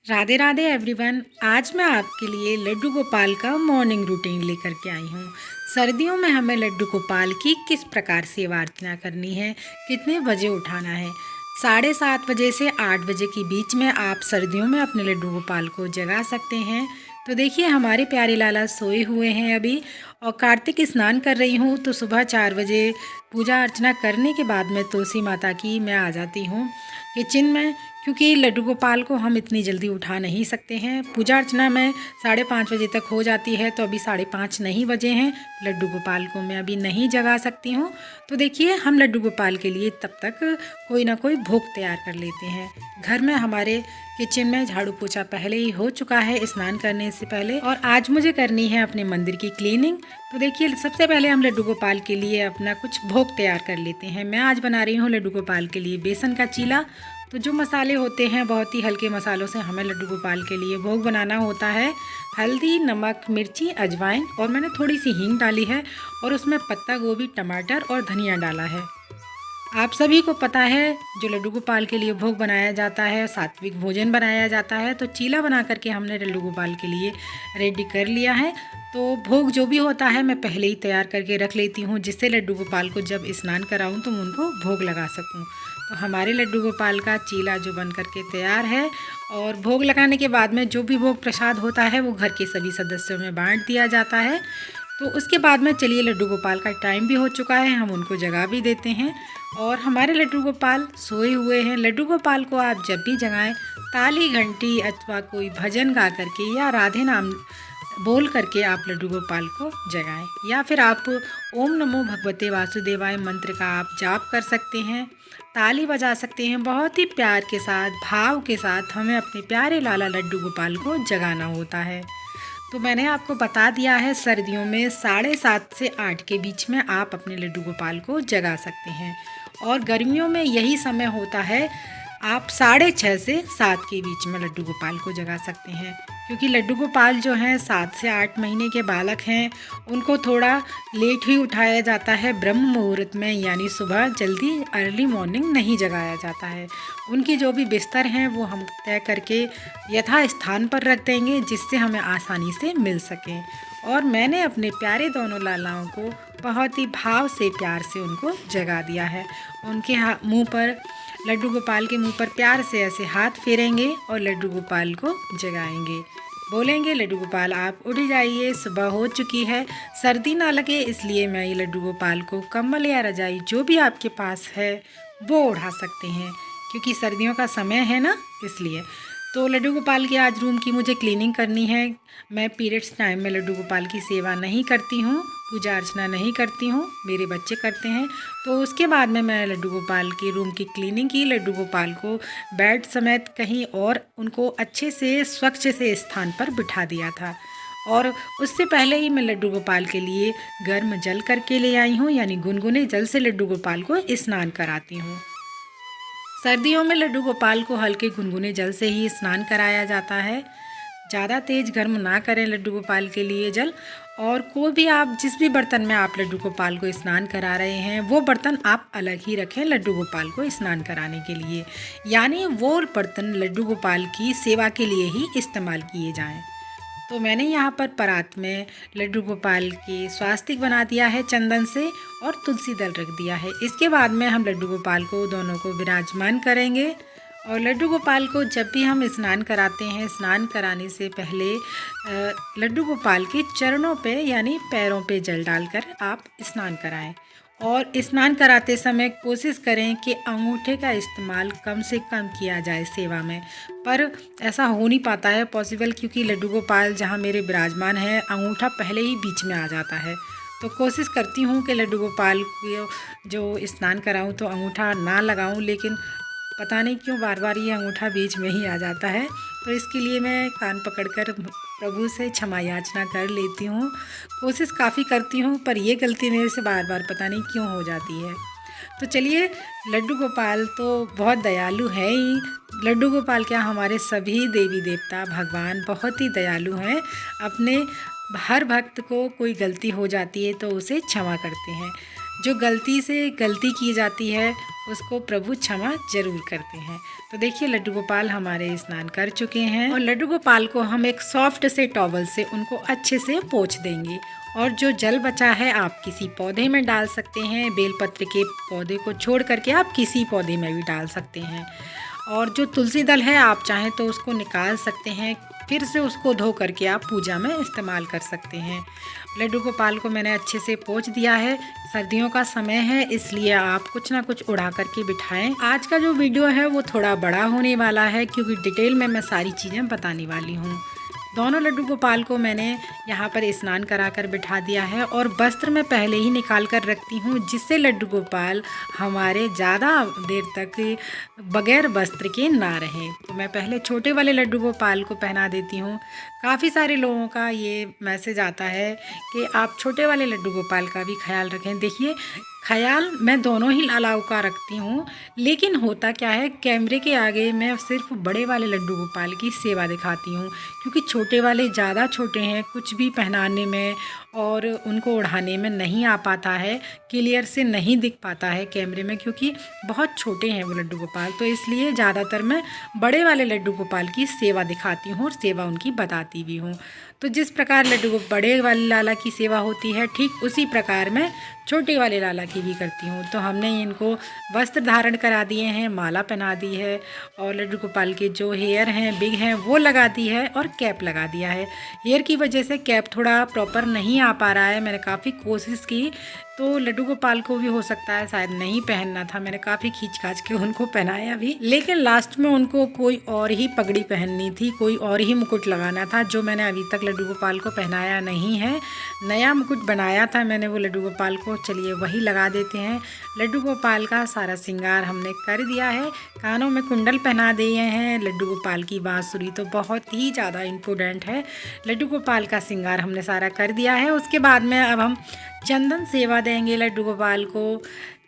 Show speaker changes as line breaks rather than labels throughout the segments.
Radhe Radhe everyone. आज मैं आपके लिए लड्डू गोपाल का मॉर्निंग रूटीन लेकर के आई हूँ। सर्दियों में हमें लड्डू गोपाल की किस प्रकार सेवा अर्चना करनी है, कितने बजे उठाना है। 7:30 बजे से 8 बजे के बीच में आप सर्दियों में अपने लड्डू गोपाल को जगा सकते हैं। तो देखिए हमारे प्यारे लाला सोए हुए हैं अभी, और कार्तिक स्नान कर रही हूँ। तो सुबह 4 बजे पूजा अर्चना करने के बाद में तुलसी माता की मैं आ जाती हूँ किचन में, क्योंकि लड्डू गोपाल को हम इतनी जल्दी उठा नहीं सकते हैं। पूजा अर्चना में 5:30 बजे तक हो जाती है, तो अभी 5:30 नहीं बजे हैं। लड्डू गोपाल को मैं अभी नहीं जगा सकती हूँ। तो देखिए हम लड्डू गोपाल के लिए तब तक कोई ना कोई भोग तैयार कर लेते हैं। घर में हमारे किचन में झाड़ू पोछा पहले ही हो चुका है स्नान करने से पहले, और आज मुझे करनी है अपने मंदिर की क्लीनिंग। तो देखिए सबसे पहले हम लड्डू गोपाल के लिए अपना कुछ भोग तैयार कर लेते हैं। मैं आज बना रही हूँ लड्डू गोपाल के लिए बेसन का चीला। तो जो मसाले होते हैं बहुत ही हल्के मसालों से हमें लड्डू गोपाल के लिए भोग बनाना होता है। हल्दी, नमक, मिर्ची, अजवाइन, और मैंने थोड़ी सी हींग डाली है, और उसमें पत्ता गोभी, टमाटर और धनिया डाला है। आप सभी को पता है जो लड्डू गोपाल के लिए भोग बनाया जाता है, सात्विक भोजन बनाया जाता है। तो चीला बना करके हमने लड्डू गोपाल के लिए रेडी कर लिया है। तो भोग जो भी होता है मैं पहले ही तैयार करके रख लेती हूँ, जिससे लड्डू गोपाल को जब स्नान कराऊँ तो मैं उनको भोग लगा सकूँ। तो हमारे लड्डू गोपाल का चीला जो बन करके तैयार है, और भोग लगाने के बाद में जो भी भोग प्रसाद होता है वो घर के सभी सदस्यों में बांट दिया जाता है। तो उसके बाद में चलिए लड्डू गोपाल का टाइम भी हो चुका है, हम उनको जगा भी देते हैं। और हमारे लड्डू गोपाल सोए हुए हैं। लड्डू गोपाल को आप जब भी जगाएं, ताली, घंटी अथवा कोई भजन गा करके या राधे नाम बोल करके आप लड्डू गोपाल को जगाएं, या फिर आप ओम नमो भगवते वासुदेवाय मंत्र का आप जाप कर सकते हैं, ताली बजा सकते हैं। बहुत ही प्यार के साथ, भाव के साथ हमें अपने प्यारे लाला लड्डू गोपाल को जगाना होता है। तो मैंने आपको बता दिया है सर्दियों में 7:30 से 8 के बीच में आप अपने लड्डू गोपाल को जगा सकते हैं, और गर्मियों में यही समय होता है, आप 6:30 से 7 के बीच में लड्डू गोपाल को जगा सकते हैं। क्योंकि लड्डू गोपाल जो हैं 7 से 8 महीने के बालक हैं, उनको थोड़ा लेट ही उठाया जाता है ब्रह्म मुहूर्त में, यानी सुबह जल्दी अर्ली मॉर्निंग नहीं जगाया जाता है। उनकी जो भी बिस्तर हैं वो हम तय करके यथा स्थान पर रख देंगे, जिससे हमें आसानी से मिल सकें। और मैंने अपने प्यारे दोनों लालाओं को बहुत ही भाव से, प्यार से उनको जगा दिया है। उनके मुंह पर, लड्डू गोपाल के मुंह पर प्यार से ऐसे हाथ फेरेंगे और लड्डू गोपाल को जगाएंगे। बोलेंगे, लड्डू गोपाल आप उठ जाइए, सुबह हो चुकी है। सर्दी ना लगे इसलिए मैं ये लड्डू गोपाल को कंबल या रजाई जो भी आपके पास है वो उड़ा सकते हैं, क्योंकि सर्दियों का समय है ना, इसलिए। तो लड्डू गोपाल के आज रूम की मुझे क्लीनिंग करनी है। मैं पीरियड्स टाइम में लड्डू गोपाल की सेवा नहीं करती हूँ, पूजा अर्चना नहीं करती हूँ, मेरे बच्चे करते हैं। तो उसके बाद में मैं लड्डू गोपाल की रूम की क्लीनिंग की, लड्डू गोपाल को बेड समेत कहीं और उनको अच्छे से स्वच्छ से स्थान पर बिठा दिया था। और उससे पहले ही मैं लड्डू गोपाल के लिए गर्म जल करके ले आई हूँ, यानी गुनगुने जल से लड्डू गोपाल को स्नान कराती हूँ। सर्दियों में लड्डू गोपाल को हल्के गुनगुने जल से ही स्नान कराया जाता है। ज़्यादा तेज़ गर्म ना करें लड्डू गोपाल के लिए जल। और कोई भी आप जिस भी बर्तन में आप लड्डू गोपाल को स्नान करा रहे हैं वो बर्तन आप अलग ही रखें लड्डू गोपाल को स्नान कराने के लिए, यानी वो बर्तन लड्डू गोपाल की सेवा के लिए ही इस्तेमाल किए जाएं। तो मैंने यहाँ पर परात में लड्डू गोपाल के स्वास्तिक बना दिया है चंदन से, और तुलसी दल रख दिया है। इसके बाद में हम लड्डू गोपाल को दोनों को विराजमान करेंगे। और लड्डू गोपाल को जब भी हम स्नान कराते हैं, स्नान कराने से पहले लड्डू गोपाल के चरणों पे यानी पैरों पे जल डालकर आप स्नान कराएं। और स्नान कराते समय कोशिश करें कि अंगूठे का इस्तेमाल कम से कम किया जाए सेवा में, पर ऐसा हो नहीं पाता है पॉसिबल, क्योंकि लड्डू गोपाल जहाँ मेरे विराजमान है अंगूठा पहले ही बीच में आ जाता है। तो कोशिश करती हूँ कि लड्डू गोपाल को जो स्नान कराऊँ तो अंगूठा ना लगाऊँ, लेकिन पता नहीं क्यों बार बार ये अंगूठा बीच में ही आ जाता है। तो इसके लिए मैं कान पकड़कर प्रभु से क्षमा याचना कर लेती हूँ। कोशिश काफ़ी करती हूँ, पर ये गलती मेरे से बार बार पता नहीं क्यों हो जाती है। तो चलिए, लड्डू गोपाल तो बहुत दयालु है ही। लड्डू गोपाल क्या, हमारे सभी देवी देवता भगवान बहुत ही दयालु हैं। अपने हर भक्त को कोई गलती हो जाती है तो उसे क्षमा करते हैं। जो गलती से गलती की जाती है उसको प्रभु क्षमा जरूर करते हैं। तो देखिए लड्डू गोपाल हमारे स्नान कर चुके हैं और लड्डू गोपाल को हम एक सॉफ्ट से टॉवल से उनको अच्छे से पोंछ देंगे। और जो जल बचा है आप किसी पौधे में डाल सकते हैं, बेलपत्र के पौधे को छोड़ करके आप किसी पौधे में भी डाल सकते हैं। और जो तुलसी दल है आप चाहें तो उसको निकाल सकते हैं, फिर से उसको धो करके आप पूजा में इस्तेमाल कर सकते हैं। लड्डू गोपाल को मैंने अच्छे से पोंछ दिया है। सर्दियों का समय है इसलिए आप कुछ ना कुछ उड़ा करके बिठाएं। आज का जो वीडियो है वो थोड़ा बड़ा होने वाला है क्योंकि डिटेल में मैं सारी चीज़ें बताने वाली हूँ। दोनों लड्डू गोपाल को मैंने यहाँ पर स्नान कराकर बिठा दिया है और वस्त्र मैं पहले ही निकाल कर रखती हूँ जिससे लड्डू गोपाल हमारे ज़्यादा देर तक बगैर वस्त्र के ना रहें। तो मैं पहले छोटे वाले लड्डू गोपाल को पहना देती हूँ। काफ़ी सारे लोगों का ये मैसेज आता है कि आप छोटे वाले लड्डू गोपाल का भी ख्याल रखें। देखिए ख्याल मैं दोनों ही लालाओं का रखती हूँ, लेकिन होता क्या है कैमरे के आगे मैं सिर्फ बड़े वाले लड्डू गोपाल की सेवा दिखाती हूँ क्योंकि छोटे वाले ज़्यादा छोटे हैं, कुछ भी पहनाने में और उनको ओढ़ाने में नहीं आ पाता है, क्लियर से नहीं दिख पाता है कैमरे में क्योंकि बहुत छोटे हैं वो लड्डू गोपाल। तो इसलिए ज़्यादातर मैं बड़े वाले लड्डू गोपाल की सेवा दिखाती हूँ और सेवा उनकी बताती भी हूँ। तो जिस प्रकार बड़े वाले लाला की सेवा होती है ठीक उसी प्रकार मैं छोटे वाले लाला की भी करती हूँ। तो हमने इनको वस्त्र धारण करा दिए हैं, माला पहना दी है और लड्डू गोपाल के जो हेयर हैं बिग हैं वो लगा दी है और कैप लगा दिया है। हेयर की वजह से कैप थोड़ा प्रॉपर नहीं आ पा रहा है, मैंने काफ़ी कोशिश की तो लड्डू गोपाल को भी हो सकता है शायद नहीं पहनना था, मैंने काफ़ी खींच खाच के उनको पहनाया भी, लेकिन लास्ट में उनको कोई और ही पगड़ी पहननी थी, कोई और ही मुकुट लगाना था जो मैंने अभी तक लड्डू गोपाल को पहनाया नहीं है। नया मुकुट बनाया था मैंने वो लड्डू गोपाल को, चलिए वही लगा देते हैं। लड्डू गोपाल का सारा श्रृंगार हमने कर दिया है, कानों में कुंडल पहना दिए हैं। लड्डू गोपाल की बांसुरी तो बहुत ही ज़्यादा इम्पोर्टेंट है। लड्डू गोपाल का श्रृंगार हमने सारा कर दिया है। उसके बाद में अब हम चंदन सेवा देंगे लड्डू गोपाल को,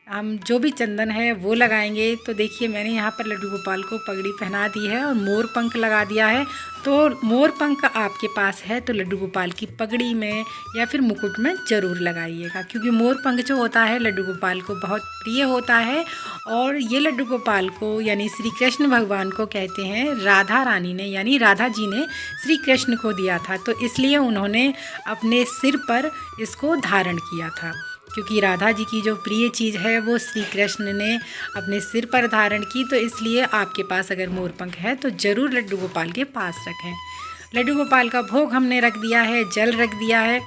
हम जो भी चंदन है वो लगाएंगे। तो देखिए मैंने यहाँ पर लड्डू गोपाल को पगड़ी पहना दी है और मोर पंख लगा दिया है। तो मोर पंख आपके पास है तो लड्डू गोपाल की पगड़ी में या फिर मुकुट में ज़रूर लगाइएगा क्योंकि मोर पंख जो होता है लड्डू गोपाल को बहुत प्रिय होता है। और ये लड्डू गोपाल को यानी श्री कृष्ण भगवान को कहते हैं, राधा रानी ने यानी राधा जी ने श्री कृष्ण को दिया था, तो इसलिए उन्होंने अपने सिर पर इसको धारण किया था क्योंकि राधा जी की जो प्रिय चीज़ है वो श्री कृष्ण ने अपने सिर पर धारण की। तो इसलिए आपके पास अगर मोरपंख है तो ज़रूर लड्डू गोपाल के पास रखें। लड्डू गोपाल का भोग हमने रख दिया है, जल रख दिया है।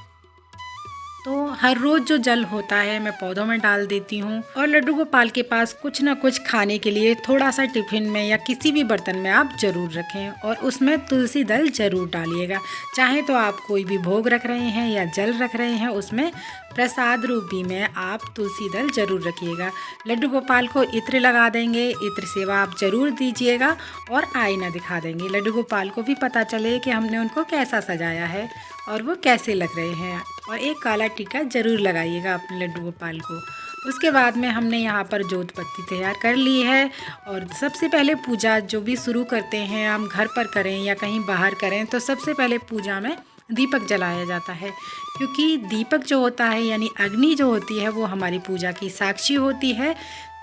तो हर रोज़ जो जल होता है मैं पौधों में डाल देती हूँ और लड्डू गोपाल के पास कुछ ना कुछ खाने के लिए थोड़ा सा टिफ़िन में या किसी भी बर्तन में आप ज़रूर रखें और उसमें तुलसी दल ज़रूर डालिएगा। चाहे तो आप कोई भी भोग रख रहे हैं या जल रख रहे हैं उसमें प्रसाद रूपी में आप तुलसी दल ज़रूर रखिएगा। लड्डू गोपाल को इत्र लगा देंगे, इत्र सेवा आप ज़रूर दीजिएगा और आईना दिखा देंगे। लड्डू गोपाल को भी पता चले कि हमने उनको कैसा सजाया है और वो कैसे लग रहे हैं। और एक काला टीका ज़रूर लगाइएगा अपने लड्डू गोपाल को। उसके बाद में हमने यहाँ पर जोत बत्ती तैयार कर ली है और सबसे पहले पूजा जो भी शुरू करते हैं हम घर पर करें या कहीं बाहर करें तो सबसे पहले पूजा में दीपक जलाया जाता है क्योंकि दीपक जो होता है यानी अग्नि जो होती है वो हमारी पूजा की साक्षी होती है।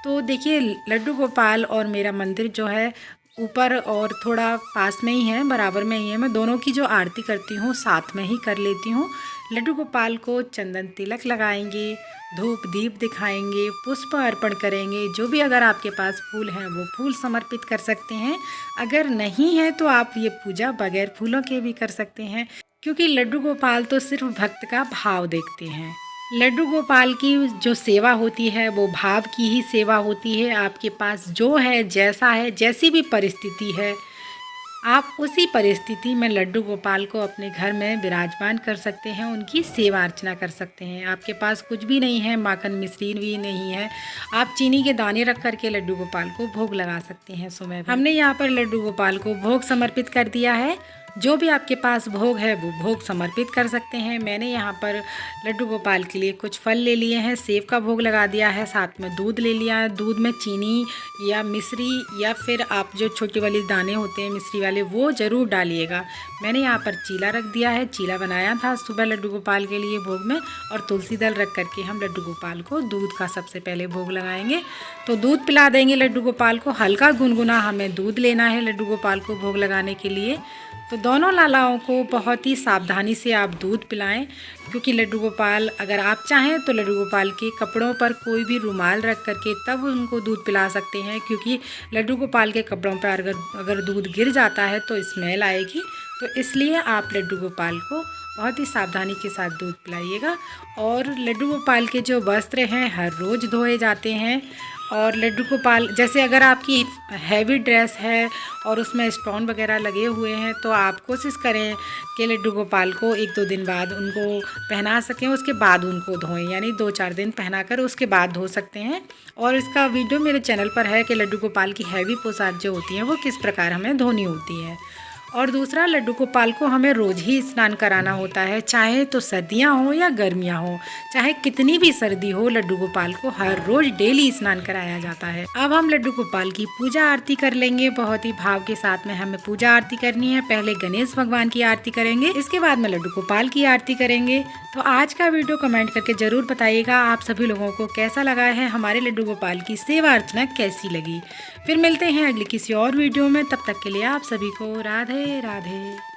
तो देखिए लड्डू गोपाल और मेरा मंदिर जो है ऊपर और थोड़ा पास में ही है, बराबर में ही है। मैं दोनों की जो आरती करती हूँ साथ में ही कर लेती हूँ। लड्डू गोपाल को चंदन तिलक लगाएंगे, धूप दीप दिखाएंगे, पुष्प अर्पण करेंगे। जो भी अगर आपके पास फूल हैं वो फूल समर्पित कर सकते हैं, अगर नहीं है तो आप ये पूजा बगैर फूलों के भी कर सकते हैं क्योंकि लड्डू गोपाल तो सिर्फ भक्त का भाव देखते हैं। लड्डू गोपाल की जो सेवा होती है वो भाव की ही सेवा होती है। आपके पास जो है, जैसा है, जैसी भी परिस्थिति है, आप उसी परिस्थिति में लड्डू गोपाल को अपने घर में विराजमान कर सकते हैं, उनकी सेवा अर्चना कर सकते हैं। आपके पास कुछ भी नहीं है, माखन मिश्री भी नहीं है, आप चीनी के दाने रख करके लड्डू गोपाल को भोग लगा सकते हैं। सुबह हमने यहाँ पर लड्डू गोपाल को भोग समर्पित कर दिया है जो भी आपके पास भोग है वो भोग समर्पित कर सकते हैं। मैंने यहाँ पर लड्डू गोपाल के लिए कुछ फल ले लिए हैं, सेब का भोग लगा दिया है, साथ में दूध ले लिया है। दूध में चीनी या मिश्री या फिर आप जो छोटी वाली दाने होते हैं मिश्री वाले वो ज़रूर डालिएगा। मैंने यहाँ पर चीला रख दिया है, चीला बनाया था सुबह लड्डू गोपाल के लिए भोग में, और तुलसी दल रख करके हम लड्डू गोपाल को दूध का सबसे पहले भोग लगाएंगे। तो दूध पिला देंगे लड्डू गोपाल को, हल्का गुनगुना हमें दूध लेना है लड्डू गोपाल को भोग लगाने के लिए। तो दोनों लालाओं को बहुत ही सावधानी से आप दूध पिलाएं, क्योंकि लड्डू गोपाल, अगर आप चाहें तो लड्डू गोपाल के कपड़ों पर कोई भी रुमाल रख करके तब उनको दूध पिला सकते हैं, क्योंकि लड्डू गोपाल के कपड़ों पर अगर दूध गिर जाता है तो स्मेल आएगी। तो इसलिए आप लड्डू गोपाल को बहुत ही सावधानी के साथ दूध पिलाइएगा। और लड्डू गोपाल के जो वस्त्र हैं हर रोज़ धोए जाते हैं। और लड्डू गोपाल, जैसे अगर आपकी हैवी ड्रेस है और उसमें स्टोन वगैरह लगे हुए हैं तो आप कोशिश करें कि लड्डू गोपाल को 1-2 दिन बाद उनको पहना सकें, उसके बाद उनको धोएं, यानी 2-4 दिन पहना कर उसके बाद धो सकते हैं। और इसका वीडियो मेरे चैनल पर है कि लड्डू गोपाल की हैवी पोशाक जो होती है वो किस प्रकार हमें धोनी होती है। और दूसरा, लड्डू गोपाल को हमें रोज़ ही स्नान कराना होता है, चाहे तो सर्दियां हो या गर्मियां हो, चाहे कितनी भी सर्दी हो, लड्डू गोपाल को हर रोज़ डेली स्नान कराया जाता है। अब हम लड्डू गोपाल की पूजा आरती कर लेंगे। बहुत ही भाव के साथ में हमें पूजा आरती करनी है। पहले गणेश भगवान की आरती करेंगे, इसके बाद में लड्डू गोपाल की आरती करेंगे। तो आज का वीडियो कमेंट करके ज़रूर बताइएगा आप सभी लोगों को कैसा लगा है, हमारे लड्डू गोपाल की सेवा अर्चना कैसी लगी। फिर मिलते हैं अगली किसी और वीडियो में, तब तक के लिए आप सभी को राधे राधे।